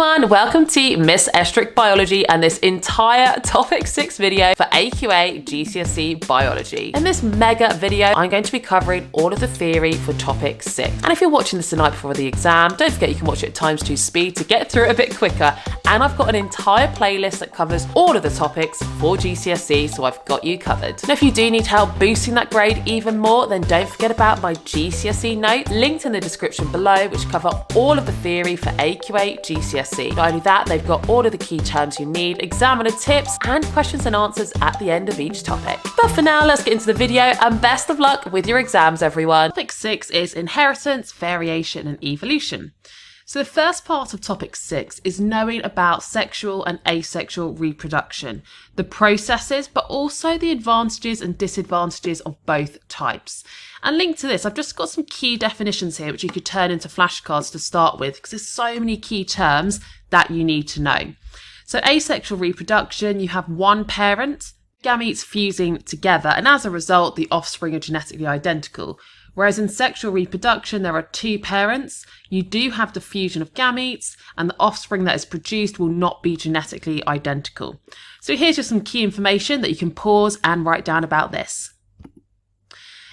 everyone, welcome to Miss Estruch Biology and this entire Topic 6 video for AQA GCSE Biology. In this mega video, I'm going to be covering all of the theory for Topic 6. And if you're watching this the night before the exam, don't forget you can watch it at ×2 speed to get through it a bit quicker. And I've got an entire playlist that covers all of the topics for GCSE, so I've got you covered. Now, if you do need help boosting that grade even more, then don't forget about my GCSE notes linked in the description below, which cover all of the theory for AQA GCSE. Not only that, they've got all of the key terms you need, examiner tips, and questions and answers at the end of each topic. But for now, let's get into the video and best of luck with your exams, everyone. Topic 6 is inheritance, variation, and evolution. So the first part of Topic 6 is knowing about sexual and asexual reproduction, the processes, but also the advantages and disadvantages of both types. And linked to this, I've just got some key definitions here, which you could turn into flashcards to start with, because there's so many key terms that you need to know. So asexual reproduction, you have one parent, gametes fusing together, and as a result, the offspring are genetically identical. Whereas in sexual reproduction, there are two parents. You do have the fusion of gametes, and the offspring that is produced will not be genetically identical. So here's just some key information that you can pause and write down about this.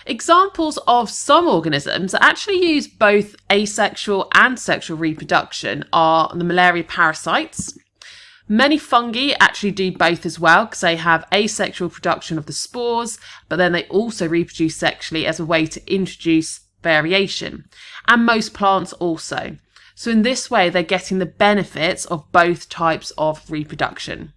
Examples of some organisms that actually use both asexual and sexual reproduction are the malaria parasites. Many fungi actually do both as well, because they have asexual production of the spores, but then they also reproduce sexually as a way to introduce variation. And most plants also. So in this way, they're getting the benefits of both types of reproduction.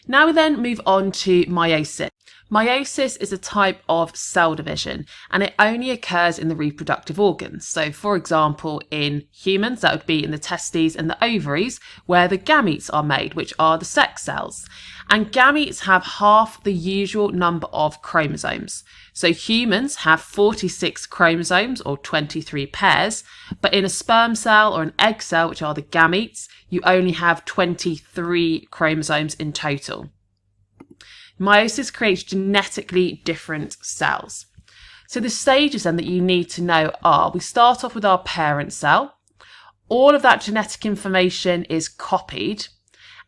Now we then move on to meiosis. Meiosis is a type of cell division, and it only occurs in the reproductive organs. So for example, in humans, that would be in the testes and the ovaries, where the gametes are made, which are the sex cells. And gametes have half the usual number of chromosomes. So humans have 46 chromosomes, or 23 pairs, but in a sperm cell or an egg cell, which are the gametes, you only have 23 chromosomes in total. Meiosis creates genetically different cells. So the stages then that you need to know are, we start off with our parent cell. All of that genetic information is copied,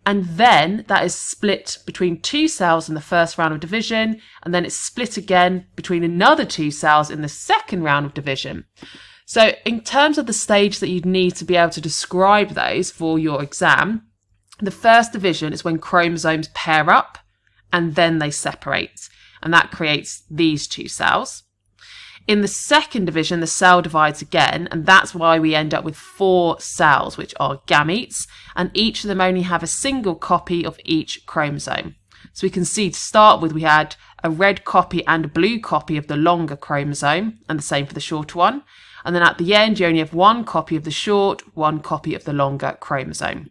and then that is split between two cells in the first round of division, and then it's split again between another two cells in the second round of division. So in terms of the stage that you'd need to be able to describe those for your exam, the first division is when chromosomes pair up, and then they separate, and that creates these two cells. In the second division, the cell divides again, and that's why we end up with 4 cells, which are gametes, and each of them only have a single copy of each chromosome. So we can see to start with, we had a red copy and a blue copy of the longer chromosome, and the same for the shorter one. And then at the end, you only have 1 copy of the short, 1 copy of the longer chromosome.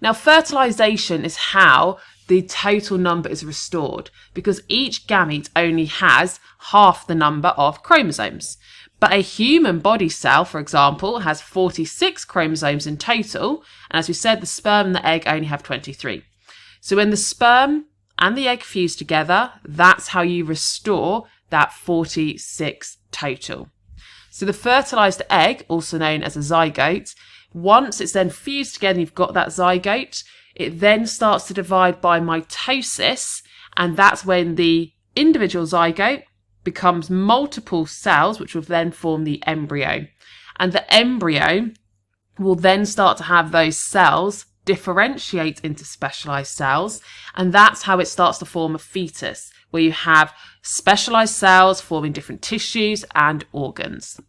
Now, fertilization is how the total number is restored, because each gamete only has half the number of chromosomes. But a human body cell, for example, has 46 chromosomes in total, and as we said, the sperm and the egg only have 23. So when the sperm and the egg fuse together, that's how you restore that 46 total. So the fertilized egg, also known as a zygote, once it's then fused together, you've got that zygote, it then starts to divide by mitosis, and that's when the individual zygote becomes multiple cells, which will then form the embryo. And the embryo will then start to have those cells differentiate into specialized cells, and that's how it starts to form a fetus, where you have specialized cells forming different tissues and organs.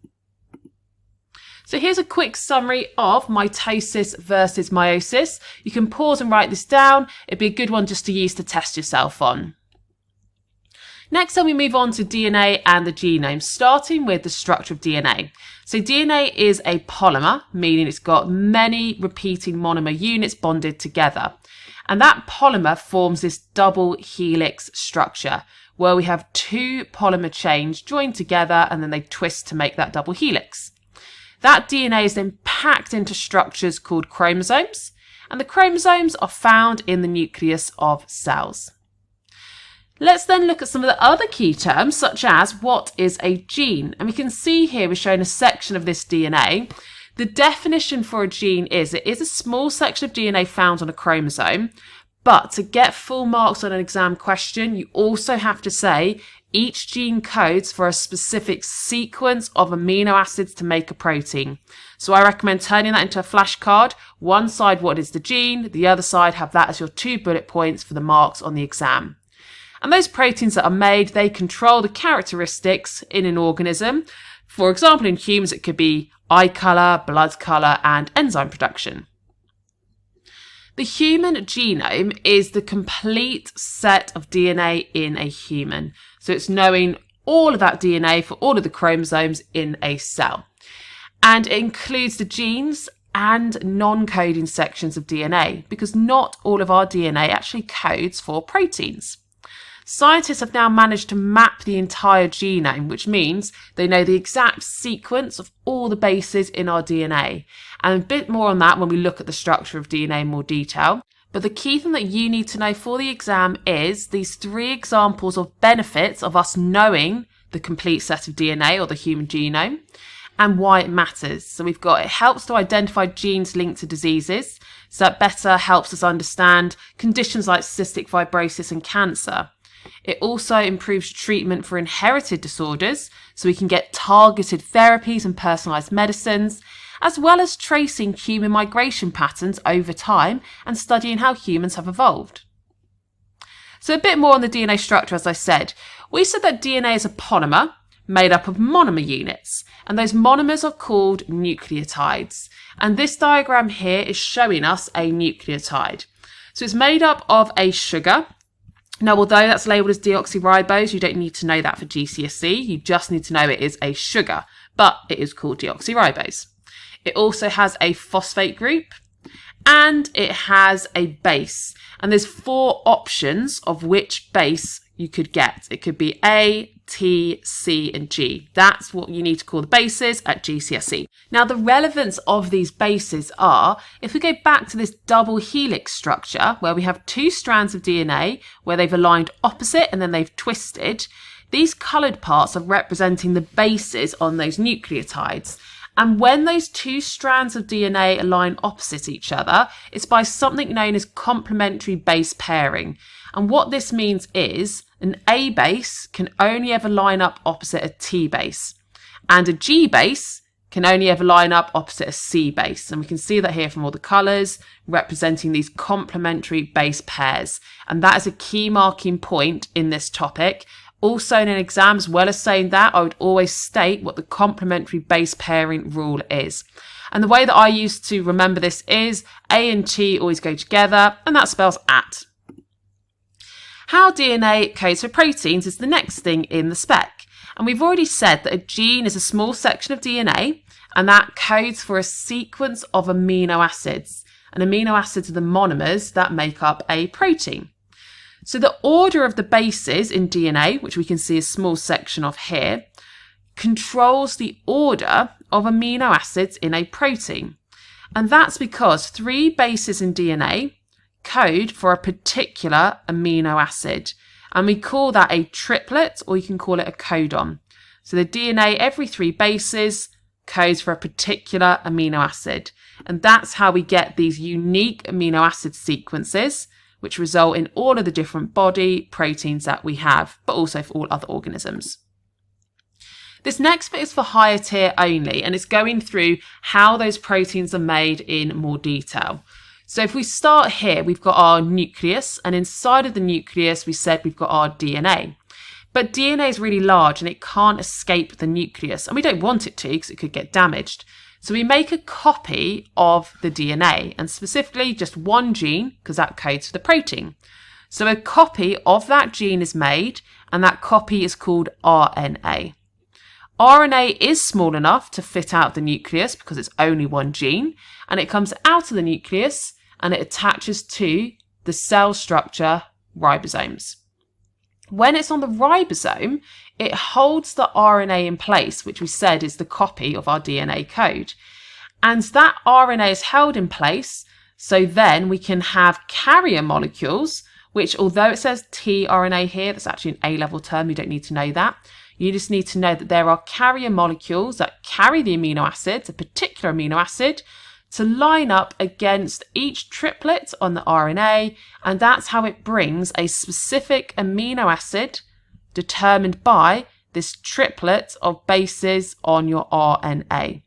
So here's a quick summary of mitosis versus meiosis. You can pause and write this down. It'd be a good one just to use to test yourself on. Next, then we move on to DNA and the genome, starting with the structure of DNA. So DNA is a polymer, meaning it's got many repeating monomer units bonded together. And that polymer forms this double helix structure, where we have 2 polymer chains joined together and then they twist to make that double helix. That DNA is then packed into structures called chromosomes, and the chromosomes are found in the nucleus of cells. Let's then look at some of the other key terms, such as what is a gene? And we can see here we're showing a section of this DNA. The definition for a gene is it is a small section of DNA found on a chromosome, but to get full marks on an exam question, you also have to say each gene codes for a specific sequence of amino acids to make a protein. So I recommend turning that into a flashcard. One side, what is the gene? The other side, have that as your 2 bullet points for the marks on the exam. And those proteins that are made, they control the characteristics in an organism. For example, in humans, it could be eye colour, blood colour, and enzyme production. The human genome is the complete set of DNA in a human. So it's knowing all of that DNA for all of the chromosomes in a cell. And it includes the genes and non-coding sections of DNA, because not all of our DNA actually codes for proteins. Scientists have now managed to map the entire genome, which means they know the exact sequence of all the bases in our DNA. And a bit more on that when we look at the structure of DNA in more detail. But the key thing that you need to know for the exam is these 3 examples of benefits of us knowing the complete set of DNA or the human genome and why it matters. So we've got, it helps to identify genes linked to diseases. So that better helps us understand conditions like cystic fibrosis and cancer. It also improves treatment for inherited disorders, so we can get targeted therapies and personalised medicines, as well as tracing human migration patterns over time and studying how humans have evolved. So a bit more on the DNA structure, as I said. We said that DNA is a polymer made up of monomer units, and those monomers are called nucleotides. And this diagram here is showing us a nucleotide. So it's made up of a sugar. Now, although that's labelled as deoxyribose, you don't need to know that for GCSE. You just need to know it is a sugar, but it is called deoxyribose. It also has a phosphate group and it has a base. And there's 4 options of which base you could get. It could be A, T, C, and G. That's what you need to call the bases at GCSE. Now, the relevance of these bases are, if we go back to this double helix structure, where we have 2 strands of DNA, where they've aligned opposite and then they've twisted, these coloured parts are representing the bases on those nucleotides. And when those 2 strands of DNA align opposite each other, it's by something known as complementary base pairing. And what this means is an A base can only ever line up opposite a T base, and a G base can only ever line up opposite a C base. And we can see that here from all the colours representing these complementary base pairs. And that is a key marking point in this topic. Also in an exam, as well as saying that, I would always state what the complementary base pairing rule is. And the way that I used to remember this is A and T always go together, and that spells at. How DNA codes for proteins is the next thing in the spec. And we've already said that a gene is a small section of DNA, and that codes for a sequence of amino acids. And amino acids are the monomers that make up a protein. So the order of the bases in DNA, which we can see a small section of here, controls the order of amino acids in a protein. And that's because 3 bases in DNA code for a particular amino acid. And we call that a triplet, or you can call it a codon. So the DNA, every 3 bases, codes for a particular amino acid. And that's how we get these unique amino acid sequences, which result in all of the different body proteins that we have, but also for all other organisms. This next bit is for higher tier only, and it's going through how those proteins are made in more detail. So if we start here, we've got our nucleus, and inside of the nucleus, we said we've got our DNA. But DNA is really large and it can't escape the nucleus, and we don't want it to because it could get damaged. So we make a copy of the DNA, and specifically just one gene, because that codes for the protein. So a copy of that gene is made, and that copy is called RNA. RNA is small enough to fit out the nucleus because it's only one gene, and it comes out of the nucleus and it attaches to the cell structure ribosomes. When it's on the ribosome, it holds the RNA in place, which we said is the copy of our DNA code. And that RNA is held in place, so then we can have carrier molecules, which although it says tRNA here, that's actually an A-level term, you don't need to know that. You just need to know that there are carrier molecules that carry the amino acids, a particular amino acid, to line up against each triplet on the RNA, and that's how it brings a specific amino acid determined by this triplet of bases on your RNA.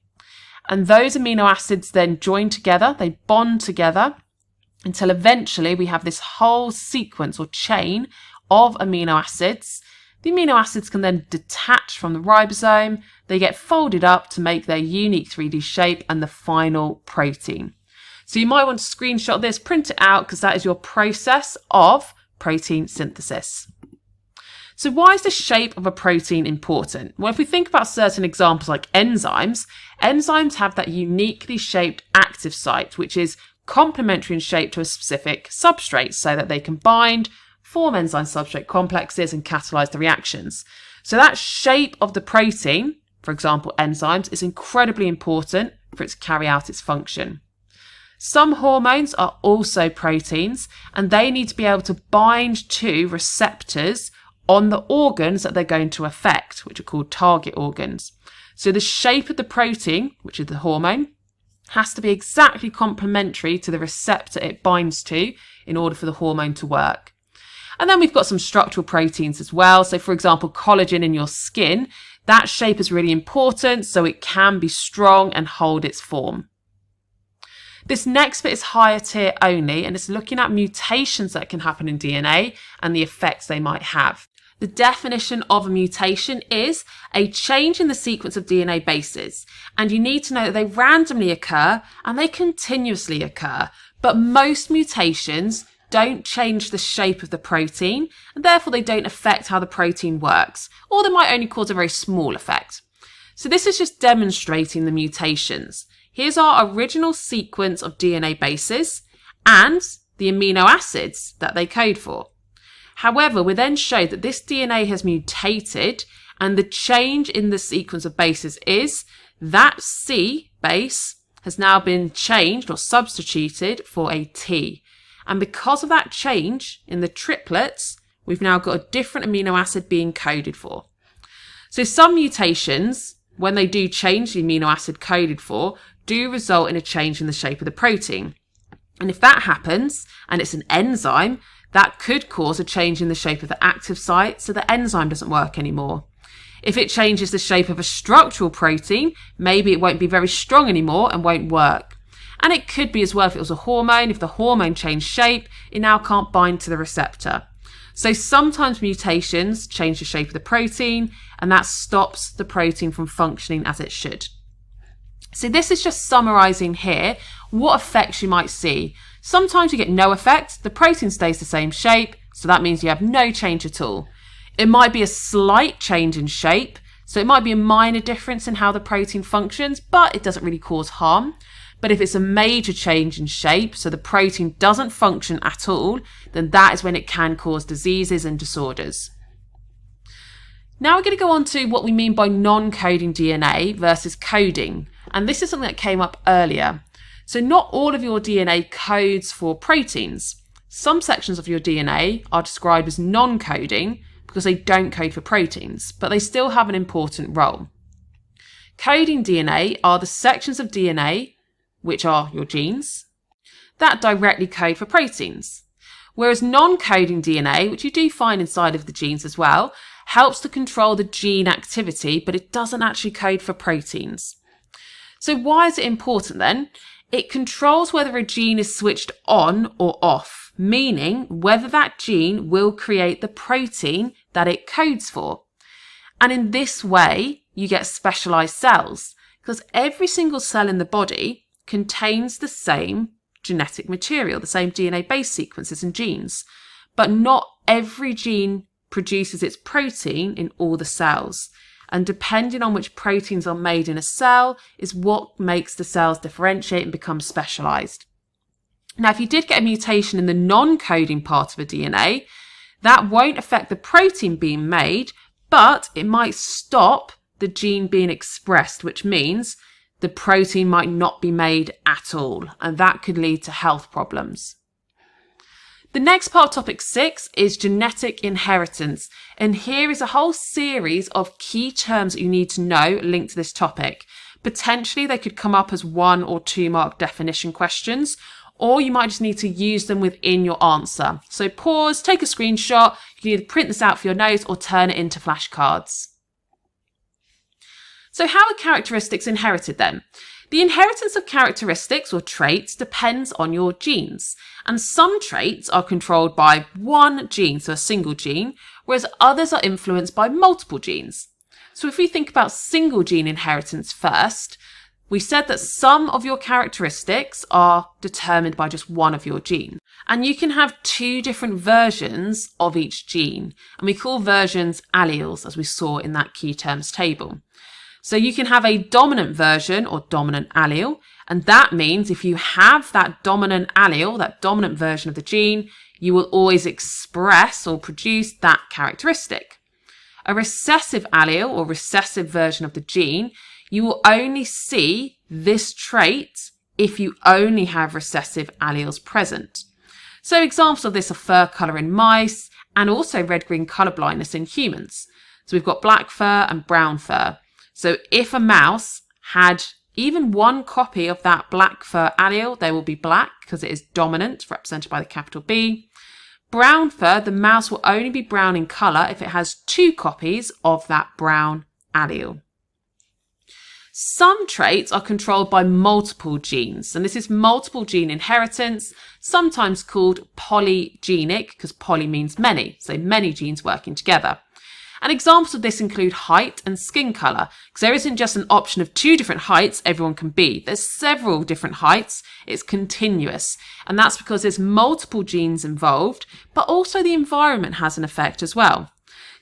And those amino acids then join together, they bond together, until eventually we have this whole sequence or chain of amino acids. The amino acids can then detach from the ribosome, they get folded up to make their unique 3D shape and the final protein. So you might want to screenshot this, print it out, because that is your process of protein synthesis. So why is the shape of a protein important? Well, if we think about certain examples like enzymes, enzymes have that uniquely shaped active site, which is complementary in shape to a specific substrate so that they can bind, form enzyme substrate complexes and catalyze the reactions. So that shape of the protein, for example enzymes, is incredibly important for it to carry out its function. Some hormones are also proteins, and they need to be able to bind to receptors on the organs that they're going to affect, which are called target organs. So the shape of the protein, which is the hormone, has to be exactly complementary to the receptor it binds to in order for the hormone to work. And then we've got some structural proteins as well. So for example, collagen in your skin, that shape is really important so it can be strong and hold its form. This next bit is higher tier only, and it's looking at mutations that can happen in DNA and the effects they might have. The definition of a mutation is a change in the sequence of DNA bases, and you need to know that they randomly occur and they continuously occur, but most mutations don't change the shape of the protein, and therefore they don't affect how the protein works, or they might only cause a very small effect. So this is just demonstrating the mutations. Here's our original sequence of DNA bases and the amino acids that they code for. However, we then show that this DNA has mutated, and the change in the sequence of bases is that C base has now been changed or substituted for a T. And because of that change in the triplets, we've now got a different amino acid being coded for. So some mutations, when they do change the amino acid coded for, do result in a change in the shape of the protein. And if that happens, and it's an enzyme, that could cause a change in the shape of the active site, so the enzyme doesn't work anymore. If it changes the shape of a structural protein, maybe it won't be very strong anymore and won't work. And it could be as well if it was a hormone. If the hormone changed shape, it now can't bind to the receptor. So sometimes mutations change the shape of the protein, and that stops the protein from functioning as it should. So this is just summarizing here what effects you might see. Sometimes you get no effect, the protein stays the same shape, so that means you have no change at all. It might be a slight change in shape, so it might be a minor difference in how the protein functions, but it doesn't really cause harm. But if it's a major change in shape, so the protein doesn't function at all, then that is when it can cause diseases and disorders. Now we're going to go on to what we mean by non-coding DNA versus coding. And this is something that came up earlier. So not all of your DNA codes for proteins. Some sections of your DNA are described as non-coding because they don't code for proteins, but they still have an important role. Coding DNA are the sections of DNA, which are your genes, that directly code for proteins. Whereas non-coding DNA, which you do find inside of the genes as well, helps to control the gene activity, but it doesn't actually code for proteins. So why is it important then? It controls whether a gene is switched on or off, meaning whether that gene will create the protein that it codes for. And in this way, you get specialized cells, because every single cell in the body contains the same genetic material, the same DNA base sequences and genes, but not every gene produces its protein in all the cells. And depending on which proteins are made in a cell is what makes the cells differentiate and become specialized. Now, if you did get a mutation in the non-coding part of a DNA, that won't affect the protein being made, but it might stop the gene being expressed, which means the protein might not be made at all, and that could lead to health problems. The next part of topic 6 is genetic inheritance, and here is a whole series of key terms that you need to know linked to this topic. Potentially they could come up as 1 or 2 mark definition questions, or you might just need to use them within your answer. So pause, take a screenshot, you can either print this out for your notes or turn it into flashcards. So how are characteristics inherited then? The inheritance of characteristics or traits depends on your genes, and some traits are controlled by one gene, so a single gene, whereas others are influenced by multiple genes. So if we think about single gene inheritance first, we said that some of your characteristics are determined by just one of your genes, and you can have 2 different versions of each gene, and we call versions alleles, as we saw in that key terms table. So you can have a dominant version or dominant allele, and that means if you have that dominant allele, that dominant version of the gene, you will always express or produce that characteristic. A recessive allele or recessive version of the gene, you will only see this trait if you only have recessive alleles present. So examples of this are fur colour in mice and also red-green colour blindness in humans. So we've got black fur and brown fur. So if a mouse had even 1 copy of that black fur allele, they will be black because it is dominant, represented by the capital B. Brown fur, the mouse will only be brown in colour if it has 2 copies of that brown allele. Some traits are controlled by multiple genes, and this is multiple gene inheritance, sometimes called polygenic, because poly means many, so many genes working together. And examples of this include height and skin colour, because there isn't just an option of 2 different heights everyone can be. There's several different heights. It's continuous. And that's because there's multiple genes involved, but also the environment has an effect as well.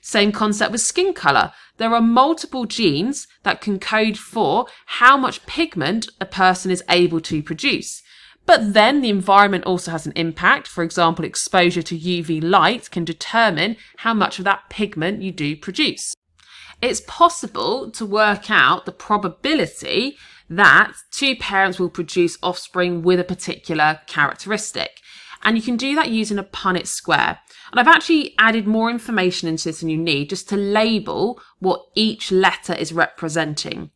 Same concept with skin colour. There are multiple genes that can code for how much pigment a person is able to produce. But then the environment also has an impact. For example, exposure to UV light can determine how much of that pigment you do produce. It's possible to work out the probability that 2 parents will produce offspring with a particular characteristic. And you can do that using a Punnett square. And I've actually added more information into this than you need just to label what each letter is representing.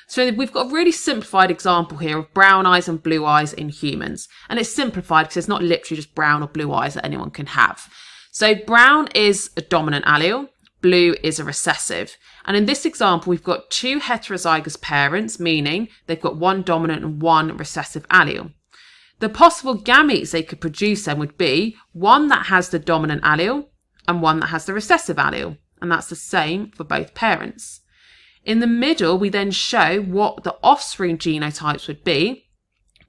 So we've got a really simplified example here of brown eyes and blue eyes in humans. And it's simplified because it's not literally just brown or blue eyes that anyone can have. So brown is a dominant allele, blue is a recessive. And in this example, we've got 2 heterozygous parents, meaning they've got 1 dominant and 1 recessive allele. The possible gametes they could produce then would be one that has the dominant allele and one that has the recessive allele. And that's the same for both parents. In the middle, we then show what the offspring genotypes would be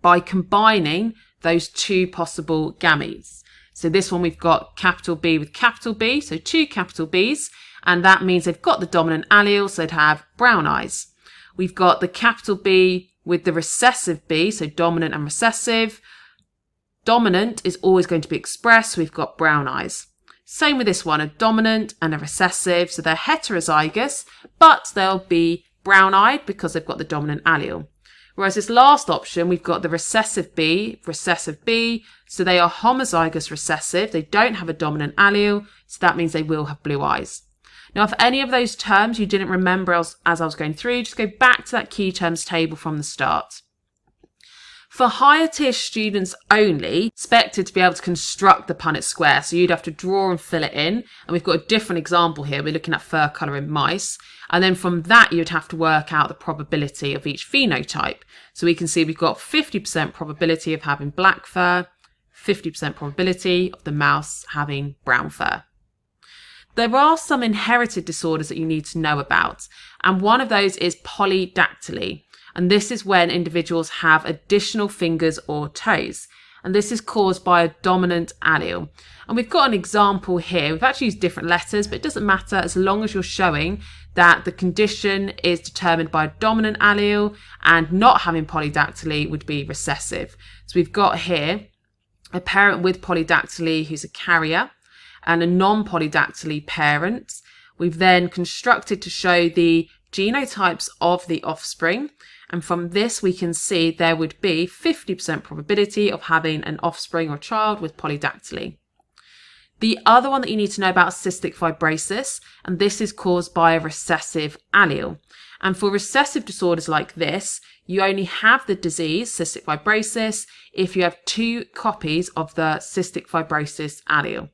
by combining those 2 possible gametes. So this one, we've got capital B with capital B, so 2 capital Bs, and that means they've got the dominant allele, so they'd have brown eyes. We've got the capital B with the recessive B, so dominant and recessive. Dominant is always going to be expressed, so we've got brown eyes. Same with this one, a dominant and a recessive, so they're heterozygous, but they'll be brown-eyed because they've got the dominant allele. Whereas this last option, we've got the recessive B, so they are homozygous recessive, they don't have a dominant allele, so that means they will have blue eyes. Now, if any of those terms you didn't remember as I was going through, just go back to that key terms table from the start. For higher tier students only, expected to be able to construct the Punnett square. So you'd have to draw and fill it in. And we've got a different example here. We're looking at fur colour in mice. And then from that, you'd have to work out the probability of each phenotype. So we can see we've got 50% probability of having black fur, 50% probability of the mouse having brown fur. There are some inherited disorders that you need to know about. And one of those is polydactyly. And this is when individuals have additional fingers or toes. And this is caused by a dominant allele. And we've got an example here. We've actually used different letters, but it doesn't matter as long as you're showing that the condition is determined by a dominant allele, and not having polydactyly would be recessive. So we've got here a parent with polydactyly who's a carrier and a non-polydactyly parent. We've then constructed to show the genotypes of the offspring. And from this, we can see there would be 50% probability of having an offspring or child with polydactyly. The other one that you need to know about is cystic fibrosis, and this is caused by a recessive allele. And for recessive disorders like this, you only have the disease, cystic fibrosis, if you have 2 copies of the cystic fibrosis allele.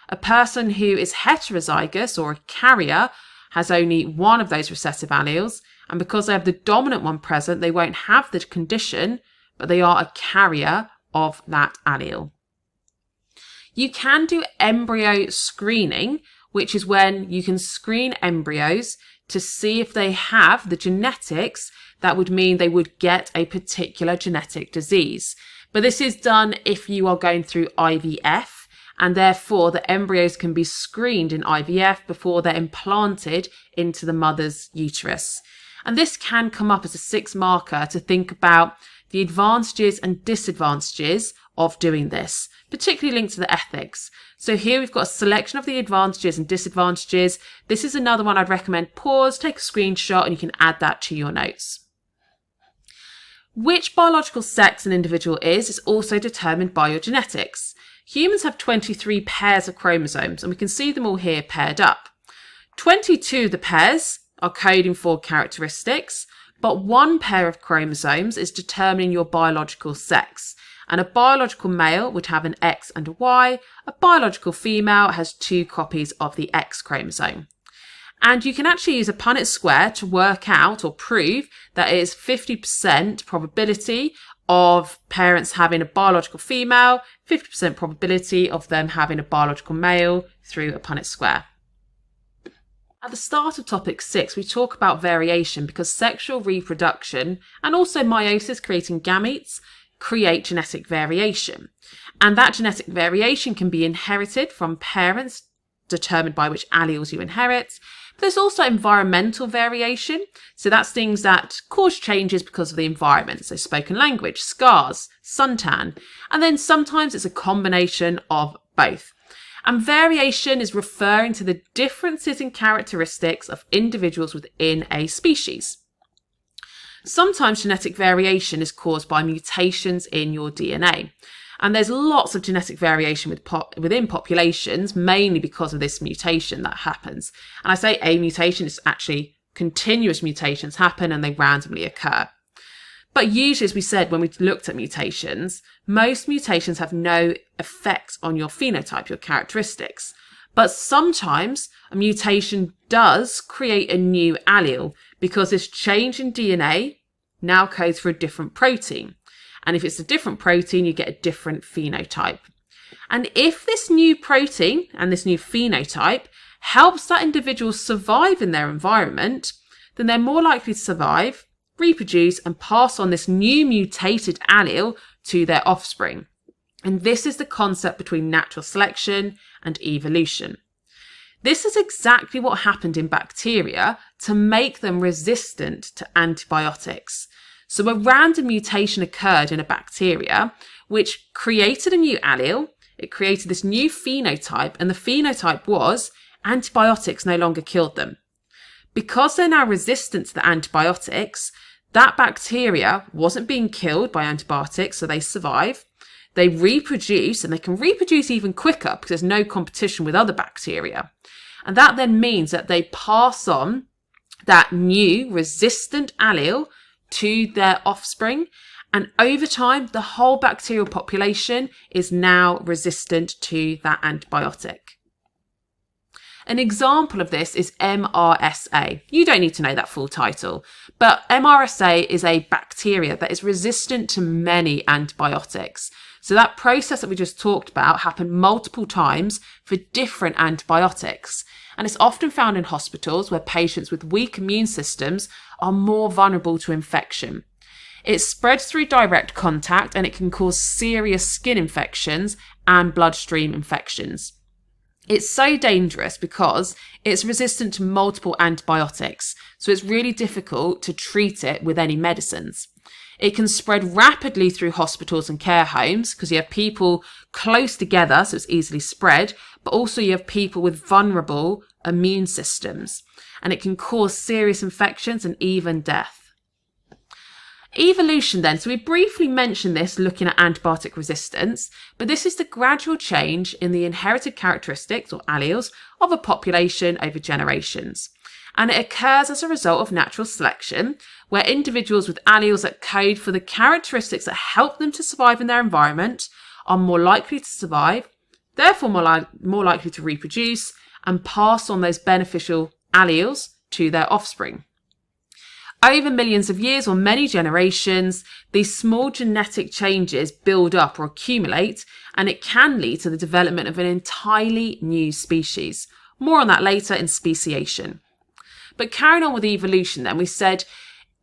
A person who is heterozygous or a carrier has only one of those recessive alleles, and because they have the dominant one present, they won't have the condition, but they are a carrier of that allele. You can do embryo screening, which is when you can screen embryos to see if they have the genetics that would mean they would get a particular genetic disease. But this is done if you are going through IVF, and therefore the embryos can be screened in IVF before they're implanted into the mother's uterus. And this can come up as a 6th marker to think about the advantages and disadvantages of doing this, particularly linked to the ethics. So here we've got a selection of the advantages and disadvantages. This is another one I'd recommend pause, take a screenshot, and you can add that to your notes. Which biological sex an individual is also determined by your genetics. Humans have 23 pairs of chromosomes, and we can see them all here paired up. 22 of the pairs are coding for characteristics, but 1 pair of chromosomes is determining your biological sex. And a biological male would have an X and a Y. A biological female has 2 copies of the X chromosome. And you can actually use a Punnett square to work out or prove that it is 50% probability of parents having a biological female, 50% probability of them having a biological male through a Punnett square. At the start of topic 6, we talk about variation because sexual reproduction and also meiosis, creating gametes, create genetic variation. And that genetic variation can be inherited from parents, determined by which alleles you inherit. But there's also environmental variation. So that's things that cause changes because of the environment. So spoken language, scars, suntan. And then sometimes it's a combination of both. And variation is referring to the differences in characteristics of individuals within a species. Sometimes genetic variation is caused by mutations in your DNA. And there's lots of genetic variation within populations, mainly because of this mutation that happens. And I say a mutation, it's actually continuous mutations happen and they randomly occur. But usually, as we said, when we looked at mutations, most mutations have no effect on your phenotype, your characteristics. But sometimes a mutation does create a new allele because this change in DNA now codes for a different protein. And if it's a different protein, you get a different phenotype. And if this new protein and this new phenotype helps that individual survive in their environment, then they're more likely to survive, reproduce, and pass on this new mutated allele to their offspring. And this is the concept between natural selection and evolution. This is exactly what happened in bacteria to make them resistant to antibiotics. So a random mutation occurred in a bacteria, which created a new allele. It created this new phenotype, and the phenotype was antibiotics no longer killed them. Because they're now resistant to the antibiotics, that bacteria wasn't being killed by antibiotics, so they survive. They reproduce, and they can reproduce even quicker because there's no competition with other bacteria. And that then means that they pass on that new resistant allele to their offspring. And over time, the whole bacterial population is now resistant to that antibiotic. An example of this is MRSA. You don't need to know that full title, but MRSA is a bacteria that is resistant to many antibiotics. So that process that we just talked about happened multiple times for different antibiotics. And it's often found in hospitals where patients with weak immune systems are more vulnerable to infection. It spreads through direct contact and it can cause serious skin infections and bloodstream infections. It's so dangerous because it's resistant to multiple antibiotics, so it's really difficult to treat it with any medicines. It can spread rapidly through hospitals and care homes because you have people close together, so it's easily spread, but also you have people with vulnerable immune systems, and it can cause serious infections and even death. Evolution then, so we briefly mentioned this looking at antibiotic resistance, but this is the gradual change in the inherited characteristics or alleles of a population over generations. And it occurs as a result of natural selection, where individuals with alleles that code for the characteristics that help them to survive in their environment are more likely to survive, therefore more likely to reproduce and pass on those beneficial alleles to their offspring. Over millions of years or many generations, these small genetic changes build up or accumulate, and it can lead to the development of an entirely new species. More on that later in speciation. But carrying on with evolution then, we said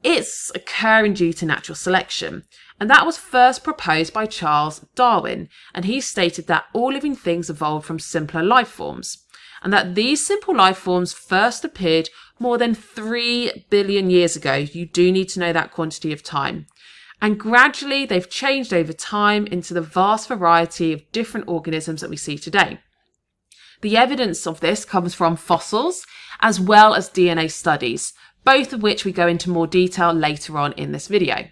it's occurring due to natural selection. And that was first proposed by Charles Darwin. And he stated that all living things evolved from simpler life forms. And that these simple life forms first appeared more than 3 billion years ago. You do need to know that quantity of time. And gradually they've changed over time into the vast variety of different organisms that we see today. The evidence of this comes from fossils as well as DNA studies, both of which we go into more detail later on in this video.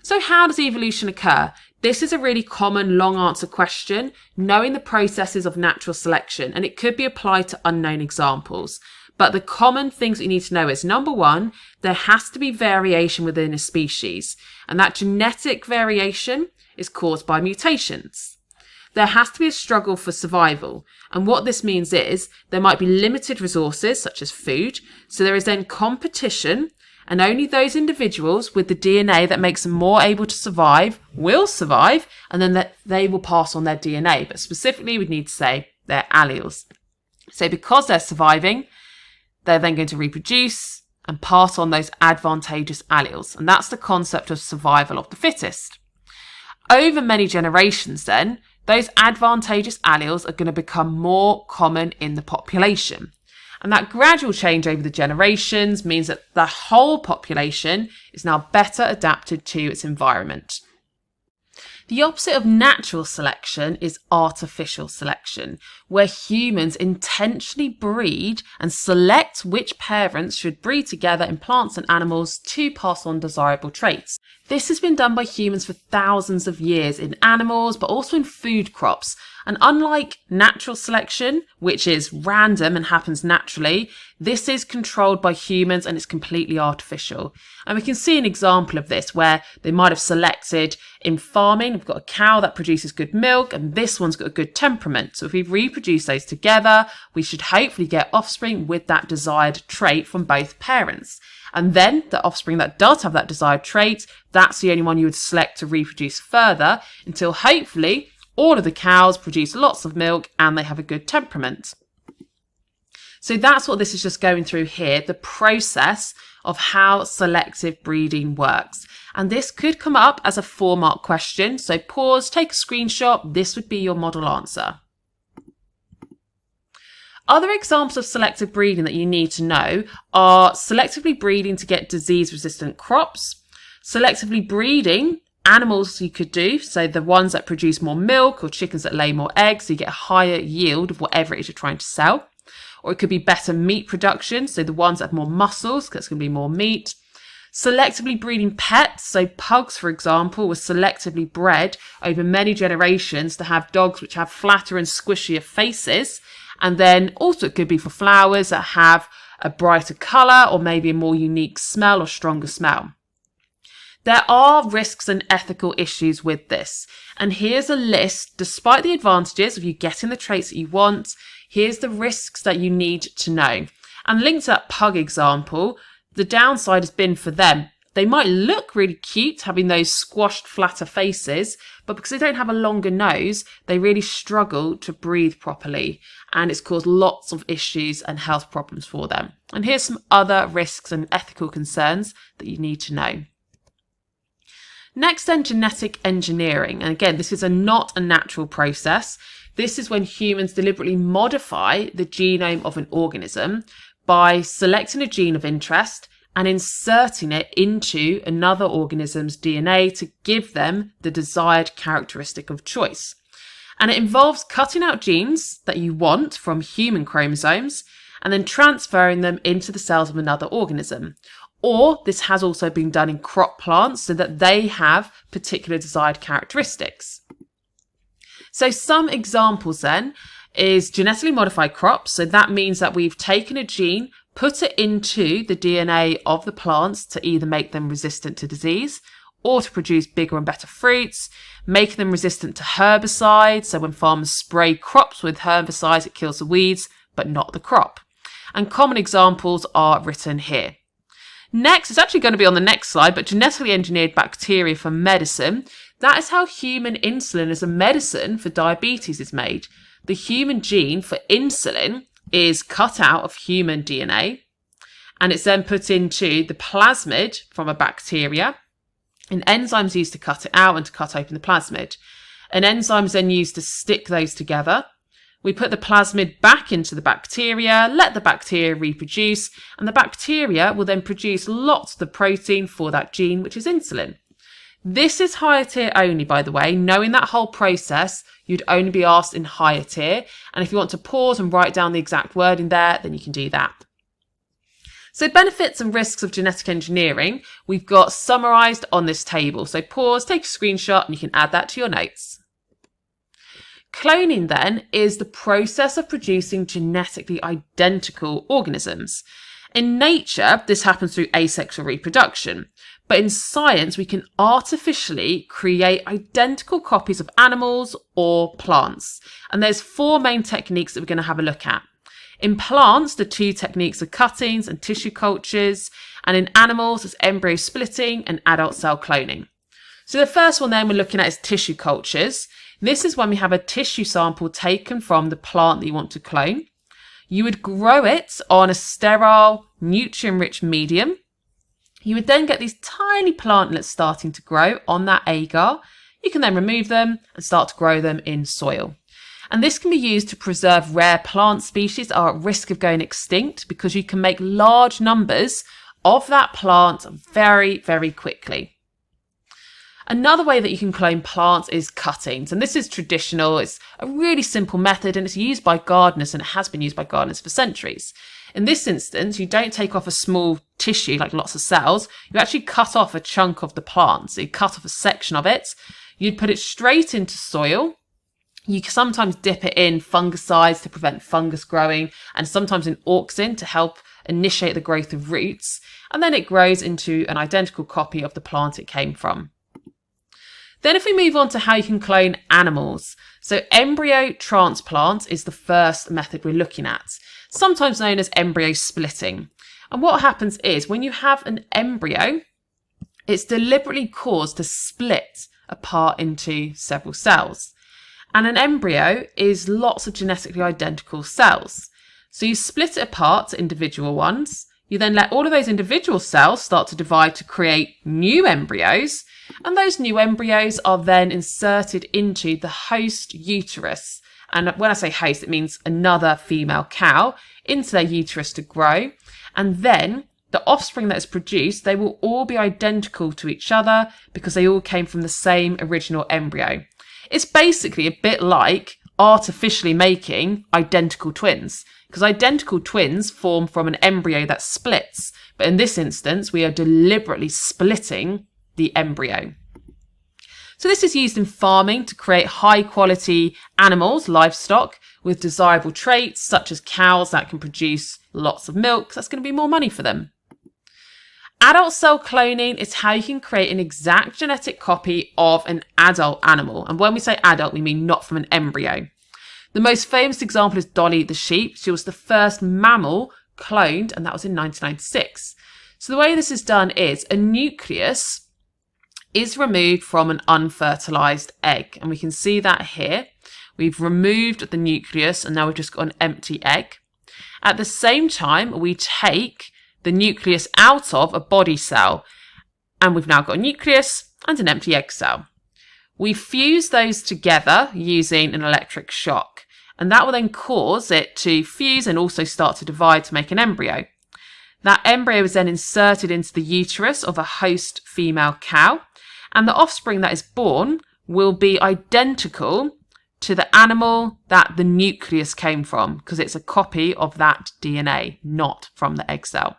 So how does evolution occur? This is a really common long answer question, knowing the processes of natural selection, and it could be applied to unknown examples. But the common things that you need to know is, number one, there has to be variation within a species, and that genetic variation is caused by mutations. There has to be a struggle for survival, and what this means is there might be limited resources such as food, so there is then competition, and only those individuals with the DNA that makes them more able to survive will survive, and then that they will pass on their DNA, but specifically we'd need to say their alleles. So because they're surviving, they're then going to reproduce and pass on those advantageous alleles, and that's the concept of survival of the fittest. Over many generations then, those advantageous alleles are going to become more common in the population. And that gradual change over the generations means that the whole population is now better adapted to its environment. The opposite of natural selection is artificial selection, where humans intentionally breed and select which parents should breed together in plants and animals to pass on desirable traits. This has been done by humans for thousands of years in animals, but also in food crops. And unlike natural selection, which is random and happens naturally, this is controlled by humans and it's completely artificial. And we can see an example of this where they might have selected in farming. We've got a cow that produces good milk and this one's got a good temperament. So if we reproduce those together, we should hopefully get offspring with that desired trait from both parents. And then the offspring that does have that desired trait, that's the only one you would select to reproduce further until hopefully all of the cows produce lots of milk and they have a good temperament. So that's what this is just going through here, the process of how selective breeding works. And this could come up as a 4-mark question. So pause, take a screenshot. This would be your model answer. Other examples of selective breeding that you need to know are selectively breeding to get disease-resistant crops, selectively breeding animals you could do, so the ones that produce more milk or chickens that lay more eggs, so you get a higher yield of whatever it is you're trying to sell. Or it could be better meat production, so the ones that have more muscles, because it's going to be more meat. Selectively breeding pets, so pugs, for example, were selectively bred over many generations to have dogs which have flatter and squishier faces. And then also it could be for flowers that have a brighter colour or maybe a more unique smell or stronger smell. There are risks and ethical issues with this. And here's a list, despite the advantages of you getting the traits that you want, here's the risks that you need to know. And linked to that pug example, the downside has been for them. They might look really cute having those squashed flatter faces, but because they don't have a longer nose, they really struggle to breathe properly. And it's caused lots of issues and health problems for them. And here's some other risks and ethical concerns that you need to know. Next then, genetic engineering. And again, this is not a natural process. This is when humans deliberately modify the genome of an organism by selecting a gene of interest and inserting it into another organism's DNA to give them the desired characteristic of choice. And it involves cutting out genes that you want from human chromosomes and then transferring them into the cells of another organism. Or this has also been done in crop plants so that they have particular desired characteristics. So some examples then is genetically modified crops. So that means that we've taken a gene, put it into the DNA of the plants to either make them resistant to disease or to produce bigger and better fruits, making them resistant to herbicides. So when farmers spray crops with herbicides, it kills the weeds, but not the crop. And common examples are written here. Next, it's actually going to be on the next slide, but genetically engineered bacteria for medicine. That is how human insulin as a medicine for diabetes is made. The human gene for insulin is cut out of human DNA, and it's then put into the plasmid from a bacteria. An enzyme is used to cut it out and to cut open the plasmid. An enzyme is then used to stick those together. We put the plasmid back into the bacteria, let the bacteria reproduce, and the bacteria will then produce lots of the protein for that gene, which is insulin. This is higher tier only, by the way. Knowing that whole process, you'd only be asked in higher tier. And if you want to pause and write down the exact wording there, then you can do that. So benefits and risks of genetic engineering, we've got summarised on this table. So pause, take a screenshot, and you can add that to your notes. Cloning then is the process of producing genetically identical organisms. In nature, this happens through asexual reproduction. But in science, we can artificially create identical copies of animals or plants. And there's 4 main techniques that we're going to have a look at. In plants, the 2 techniques are cuttings and tissue cultures. And in animals, it's embryo splitting and adult cell cloning. So the first one then we're looking at is tissue cultures. This is when we have a tissue sample taken from the plant that you want to clone. You would grow it on a sterile, nutrient-rich medium. You would then get these tiny plantlets starting to grow on that agar. You can then remove them and start to grow them in soil. And this can be used to preserve rare plant species that are at risk of going extinct because you can make large numbers of that plant very, very quickly. Another way that you can clone plants is cuttings. And this is traditional. It's a really simple method and it's used by gardeners, and it has been used by gardeners for centuries. In this instance, you don't take off a small tissue like lots of cells. You actually cut off a chunk of the plant. So you cut off a section of it. You'd put it straight into soil. You can sometimes dip it in fungicides to prevent fungus growing, and sometimes in auxin to help initiate the growth of roots. And then it grows into an identical copy of the plant it came from. Then if we move on to how you can clone animals. So embryo transplant is the first method we're looking at, sometimes known as embryo splitting. And what happens is when you have an embryo, it's deliberately caused to split apart into several cells. And an embryo is lots of genetically identical cells. So you split it apart to individual ones. You then let all of those individual cells start to divide to create new embryos. And those new embryos are then inserted into the host uterus. And when I say host, it means another female cow into their uterus to grow. And then the offspring that is produced, they will all be identical to each other because they all came from the same original embryo. It's basically a bit like artificially making identical twins, because identical twins form from an embryo that splits. But in this instance, we are deliberately splitting the embryo. So this is used in farming to create high quality animals, livestock, with desirable traits such as cows that can produce lots of milk. That's going to be more money for them. Adult cell cloning is how you can create an exact genetic copy of an adult animal. And when we say adult, we mean not from an embryo. The most famous example is Dolly the sheep. She was the first mammal cloned, and that was in 1996. So the way this is done is a nucleus is removed from an unfertilized egg. And we can see that here. We've removed the nucleus and now we've just got an empty egg. At the same time, we take the nucleus out of a body cell and we've now got a nucleus and an empty egg cell. We fuse those together using an electric shock, and that will then cause it to fuse and also start to divide to make an embryo. That embryo is then inserted into the uterus of a host female cow, and the offspring that is born will be identical to the animal that the nucleus came from, because it's a copy of that DNA, not from the egg cell.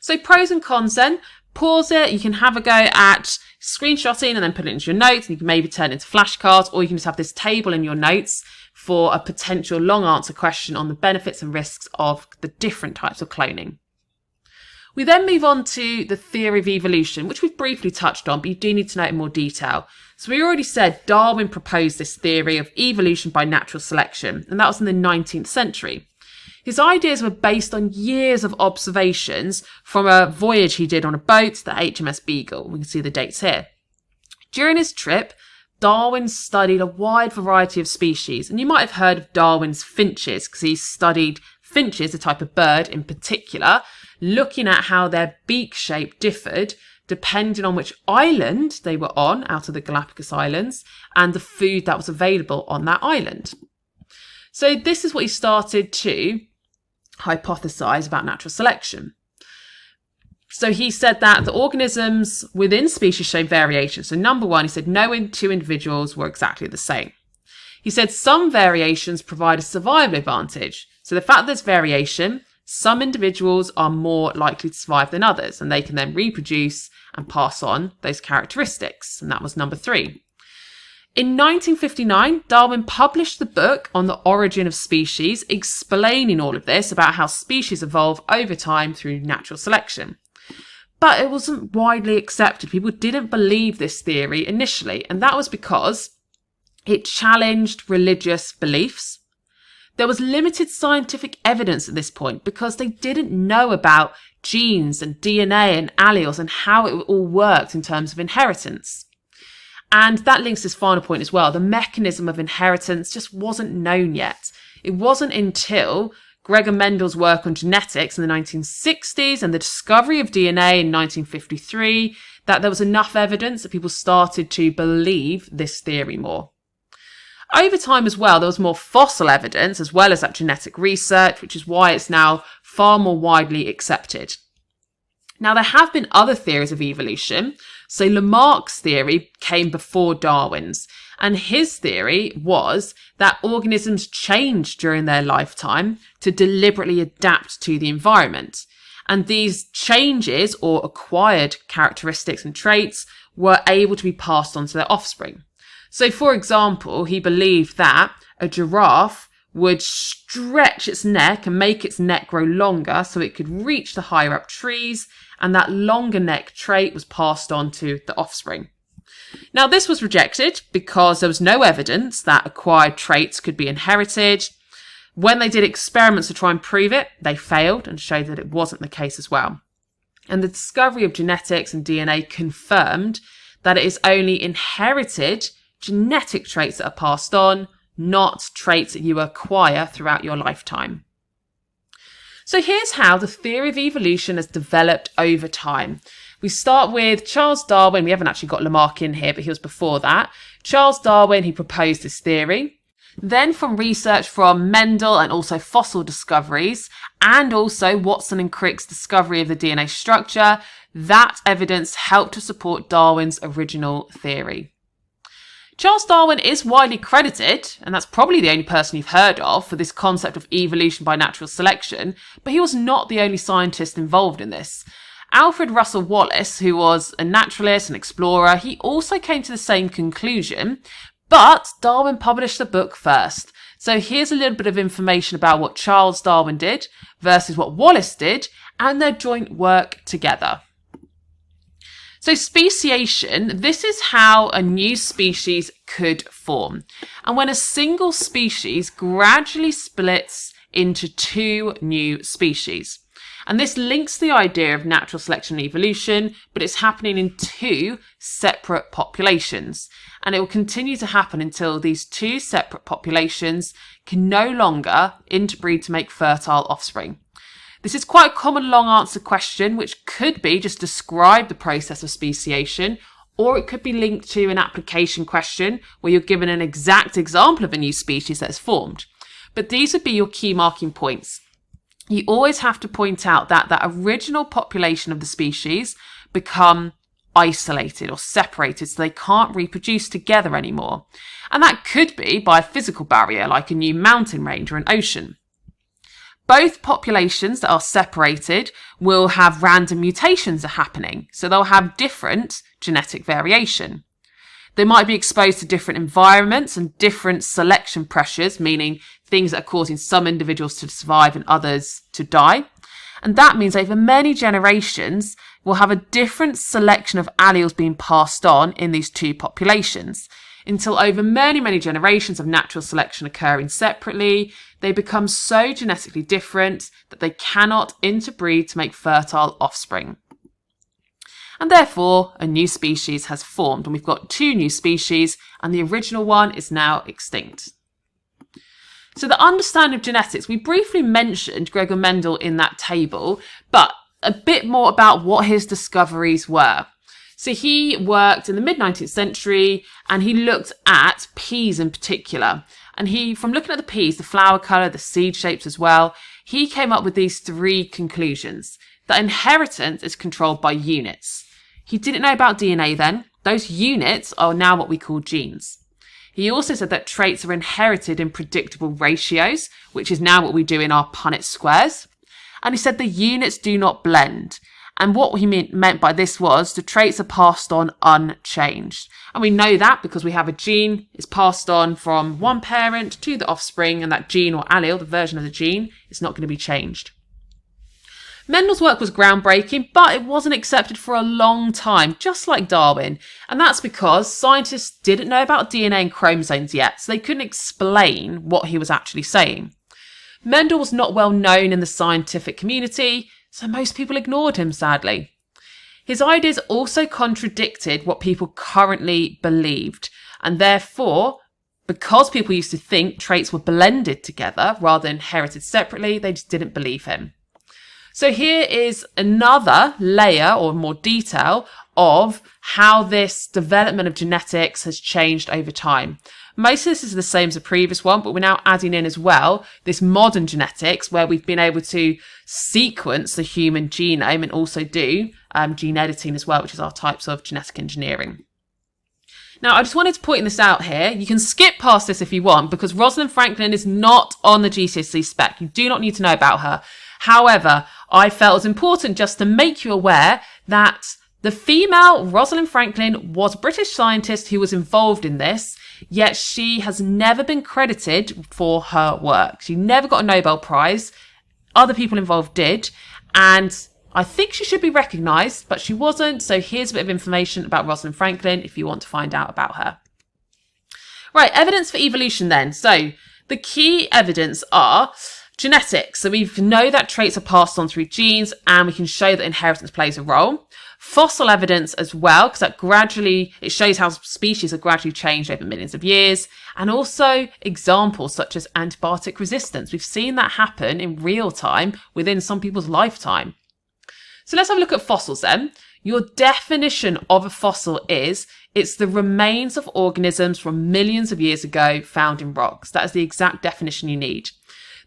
So pros and cons then. Pause it. You can have a go at screenshotting and then put it into your notes. And you can maybe turn it into flashcards, or you can just have this table in your notes for a potential long answer question on the benefits and risks of the different types of cloning. We then move on to the theory of evolution, which we've briefly touched on, but you do need to know it in more detail. So we already said Darwin proposed this theory of evolution by natural selection, and that was in the 19th century. His ideas were based on years of observations from a voyage he did on a boat, the HMS Beagle. We can see the dates here. During his trip, Darwin studied a wide variety of species, and you might have heard of Darwin's finches because he studied finches, a type of bird in particular, looking at how their beak shape differed depending on which island they were on out of the Galapagos Islands and the food that was available on that island. So this is what he started to hypothesize about natural selection. So he said that the organisms within species show variation. So number one, he said no two individuals were exactly the same. He said some variations provide a survival advantage. So the fact that there's variation, some individuals are more likely to survive than others, and they can then reproduce and pass on those characteristics. And that was number three. In 1959, Darwin published the book on the origin of species, explaining all of this about how species evolve over time through natural selection. But it wasn't widely accepted. People didn't believe this theory initially, and that was because it challenged religious beliefs. There was limited scientific evidence at this point because they didn't know about genes and DNA and alleles and how it all worked in terms of inheritance. And that links to this final point as well. The mechanism of inheritance just wasn't known yet. It wasn't until Gregor Mendel's work on genetics in the 1960s and the discovery of DNA in 1953 that there was enough evidence that people started to believe this theory more. Over time as well, there was more fossil evidence as well as that genetic research, which is why it's now far more widely accepted. Now, there have been other theories of evolution. So Lamarck's theory came before Darwin's, and his theory was that organisms change during their lifetime to deliberately adapt to the environment. And these changes or acquired characteristics and traits were able to be passed on to their offspring. So, for example, he believed that a giraffe would stretch its neck and make its neck grow longer so it could reach the higher up trees, and that longer neck trait was passed on to the offspring. Now, this was rejected because there was no evidence that acquired traits could be inherited. When they did experiments to try and prove it, they failed and showed that it wasn't the case as well. And the discovery of genetics and DNA confirmed that it is only inherited genetic traits that are passed on, not traits that you acquire throughout your lifetime. So here's how the theory of evolution has developed over time. We start with Charles Darwin. We haven't actually got Lamarck in here, but he was before that. Charles Darwin, he proposed this theory. Then from research from Mendel and also fossil discoveries, and also Watson and Crick's discovery of the DNA structure, that evidence helped to support Darwin's original theory. Charles Darwin is widely credited, and that's probably the only person you've heard of, for this concept of evolution by natural selection, but he was not the only scientist involved in this. Alfred Russel Wallace, who was a naturalist and explorer, he also came to the same conclusion, but Darwin published the book first. So here's a little bit of information about what Charles Darwin did versus what Wallace did and their joint work together. So speciation, this is how a new species could form. And when a single species gradually splits into two new species. And this links the idea of natural selection and evolution, but it's happening in two separate populations. And it will continue to happen until these two separate populations can no longer interbreed to make fertile offspring. This is quite a common long answer question, which could be just describe the process of speciation, or it could be linked to an application question where you're given an exact example of a new species that is formed. But these would be your key marking points. You always have to point out that that original population of the species become isolated or separated so they can't reproduce together anymore. And that could be by a physical barrier like a new mountain range or an ocean. both populations that are separated will have random mutations happening. So they'll have different genetic variation. They might be exposed to different environments and different selection pressures, meaning things that are causing some individuals to survive and others to die. And that means over many generations, we'll have a different selection of alleles being passed on in these two populations. Until over many, many generations of natural selection occurring separately, they become so genetically different that they cannot interbreed to make fertile offspring. And therefore, a new species has formed, and we've got two new species, and the original one is now extinct. So the understanding of genetics, we briefly mentioned Gregor Mendel in that table, but a bit more about what his discoveries were. So he worked in the mid-19th century and he looked at peas in particular. And from looking at the peas, the flower colour, the seed shapes as well, he came up with these three conclusions. That inheritance is controlled by units. He didn't know about DNA then. Those units are now what we call genes. He also said that traits are inherited in predictable ratios, which is now what we do in our Punnett squares. And he said the units do not blend. And what he meant by this was the traits are passed on unchanged. And we know that because we have a gene, it's passed on from one parent to the offspring, and that gene or allele, the version of the gene, is not going to be changed. Mendel's work was groundbreaking, but it wasn't accepted for a long time, just like Darwin. And that's because scientists didn't know about DNA and chromosomes yet, so they couldn't explain what he was actually saying. Mendel was not well known in the scientific community, so most people ignored him, sadly. His ideas also contradicted what people currently believed, and therefore, because people used to think traits were blended together rather than inherited separately, they just didn't believe him. So here is another layer or more detail of how this development of genetics has changed over time. Most of this is the same as the previous one, but we're now adding in as well this modern genetics where we've been able to sequence the human genome and also do gene editing as well, which is our types of genetic engineering. Now, I just wanted to point this out here. You can skip past this if you want, because Rosalind Franklin is not on the GCSE spec. You do not need to know about her. However, I felt it was important just to make you aware that the female Rosalind Franklin was a British scientist who was involved in this, yet she has never been credited for her work. She never got a Nobel Prize. Other people involved did, and I think she should be recognised, but she wasn't. So here's a bit of information about Rosalind Franklin if you want to find out about her. Right, evidence for evolution then. So the key evidence are genetics. So we know that traits are passed on through genes, and we can show that inheritance plays a role. Fossil evidence as well, because it shows how species have gradually changed over millions of years. And also examples such as antibiotic resistance. We've seen that happen in real time within some people's lifetime. So let's have a look at fossils then. Your definition of a fossil is it's the remains of organisms from millions of years ago found in rocks. That is the exact definition you need.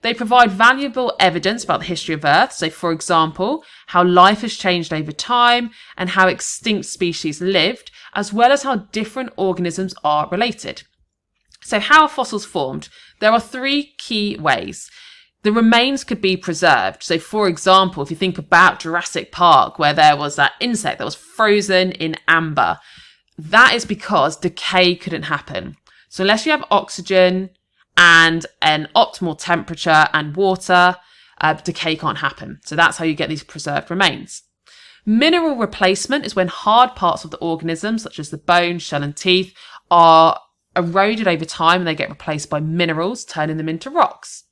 They provide valuable evidence about the history of Earth. So, for example, how life has changed over time and how extinct species lived, as well as how different organisms are related. So how are fossils formed? There are three key ways. The remains could be preserved. So, for example, if you think about Jurassic Park, where there was that insect that was frozen in amber, that is because decay couldn't happen. So unless you have oxygen and an optimal temperature and water, decay can't happen. So that's how you get these preserved remains. Mineral replacement is when hard parts of the organism, such as the bone, shell and teeth, are eroded over time and they get replaced by minerals, turning them into rocks.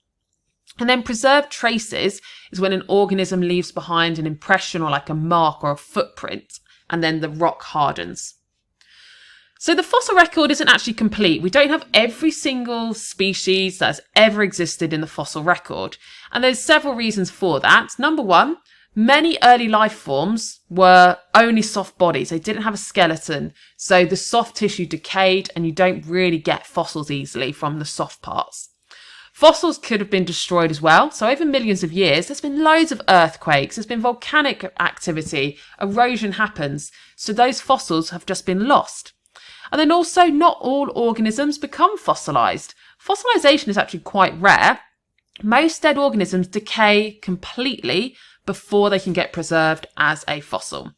And then preserved traces is when an organism leaves behind an impression or like a mark or a footprint, and then the rock hardens. So the fossil record isn't actually complete. We don't have every single species that has ever existed in the fossil record. And there's several reasons for that. Number one, many early life forms were only soft bodies. They didn't have a skeleton. So the soft tissue decayed and you don't really get fossils easily from the soft parts. Fossils could have been destroyed as well. So over millions of years, there's been loads of earthquakes. There's been volcanic activity. Erosion happens. So those fossils have just been lost. And then also, not all organisms become fossilised. Fossilisation is actually quite rare. Most dead organisms decay completely before they can get preserved as a fossil.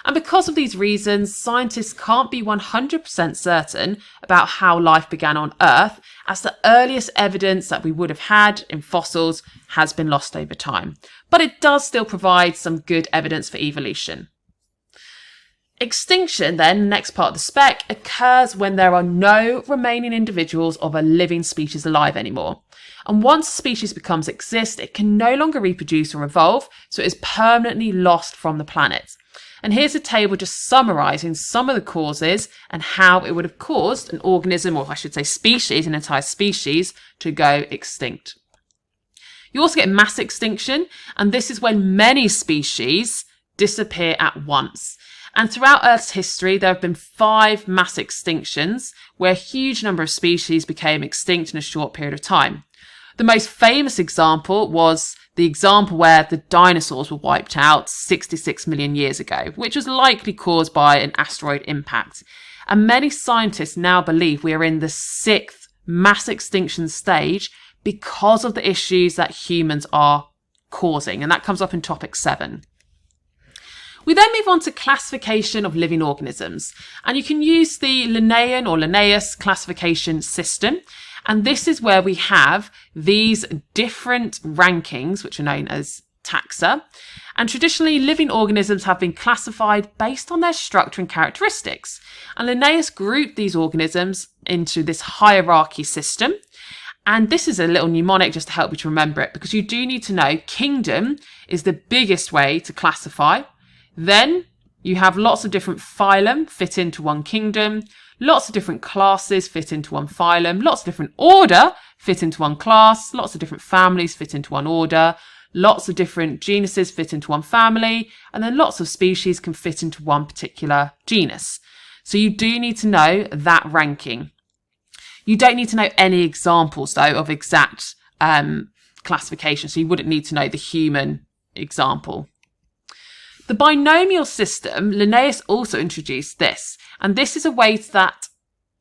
And because of these reasons, scientists can't be 100% certain about how life began on Earth, as the earliest evidence that we would have had in fossils has been lost over time. But it does still provide some good evidence for evolution. Extinction, then, next part of the spec, occurs when there are no remaining individuals of a living species alive anymore. And once a species becomes extinct, it can no longer reproduce or evolve, so it is permanently lost from the planet. And here's a table just summarising some of the causes and how it would have caused an organism, or I should say species, an entire species, to go extinct. You also get mass extinction, and this is when many species disappear at once. And throughout Earth's history, there have been 5 mass extinctions where a huge number of species became extinct in a short period of time. The most famous example was the example where the dinosaurs were wiped out 66 million years ago, which was likely caused by an asteroid impact. And many scientists now believe we are in the 6th mass extinction stage because of the issues that humans are causing. And that comes up in topic 7. We then move on to classification of living organisms, and you can use the Linnaean or Linnaeus classification system. And this is where we have these different rankings, which are known as taxa. And traditionally, living organisms have been classified based on their structure and characteristics. And Linnaeus grouped these organisms into this hierarchy system. And this is a little mnemonic just to help you to remember it, because you do need to know kingdom is the biggest way to classify. Then you have lots of different phylum fit into one kingdom, lots of different classes fit into one phylum, lots of different order fit into one class, lots of different families fit into one order, lots of different genuses fit into one family, and then lots of species can fit into one particular genus. So you do need to know that ranking. You don't need to know any examples, though, of exact classification, so you wouldn't need to know the human example. The binomial system, Linnaeus also introduced this, and this is a way that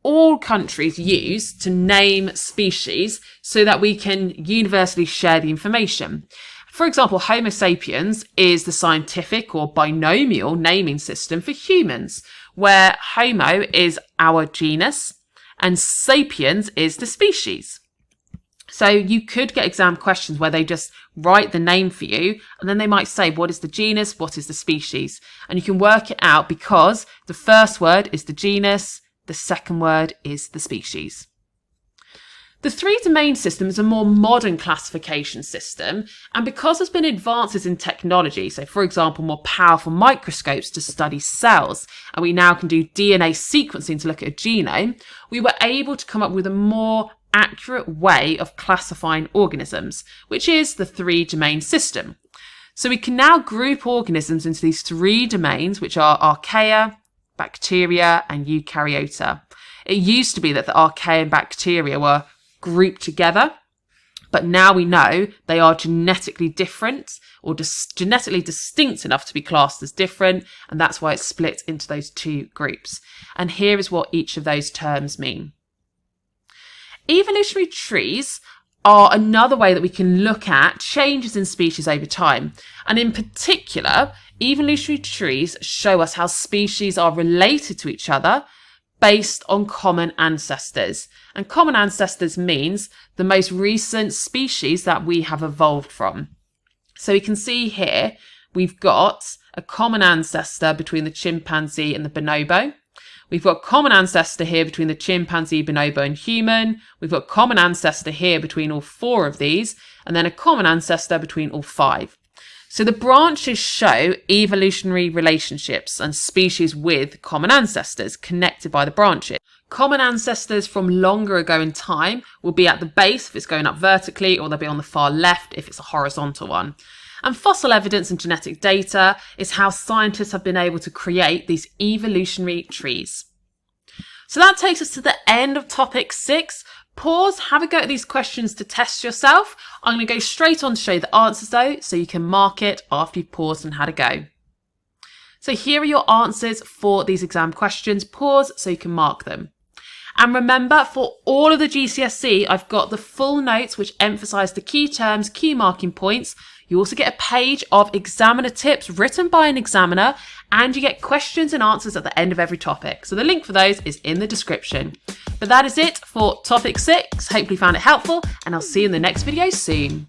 all countries use to name species so that we can universally share the information. For example, Homo sapiens is the scientific or binomial naming system for humans, where Homo is our genus and sapiens is the species. So you could get exam questions where they just write the name for you, and then they might say, what is the genus? What is the species? And you can work it out because the first word is the genus, the second word is the species. The 3-domain system is a more modern classification system, and because there's been advances in technology, so for example, more powerful microscopes to study cells, and we now can do DNA sequencing to look at a genome, we were able to come up with a more accurate way of classifying organisms, which is the 3-domain system. So we can now group organisms into these 3 domains, which are archaea, bacteria, and eukaryota. It used to be that the archaea and bacteria were grouped together, but now we know they are genetically different or genetically distinct enough to be classed as different, and that's why it's split into those 2 groups. And here is what each of those terms mean. Evolutionary trees are another way that we can look at changes in species over time. And in particular, evolutionary trees show us how species are related to each other based on common ancestors. And common ancestors means the most recent species that we have evolved from. So we can see here, we've got a common ancestor between the chimpanzee and the bonobo. We've got a common ancestor here between the chimpanzee, bonobo, and human. We've got a common ancestor here between all 4 of these, and then a common ancestor between all 5. So the branches show evolutionary relationships and species with common ancestors connected by the branches. Common ancestors from longer ago in time will be at the base if it's going up vertically, or they'll be on the far left if it's a horizontal one. And fossil evidence and genetic data is how scientists have been able to create these evolutionary trees. So that takes us to the end of topic 6. Pause, have a go at these questions to test yourself. I'm going to go straight on to show you the answers though, so you can mark it after you've paused and had a go. So here are your answers for these exam questions. Pause so you can mark them. And remember, for all of the GCSE, I've got the full notes which emphasise the key terms, key marking points. You also get a page of examiner tips written by an examiner, and you get questions and answers at the end of every topic. So the link for those is in the description. But that is it for topic 6. Hopefully you found it helpful, and I'll see you in the next video soon.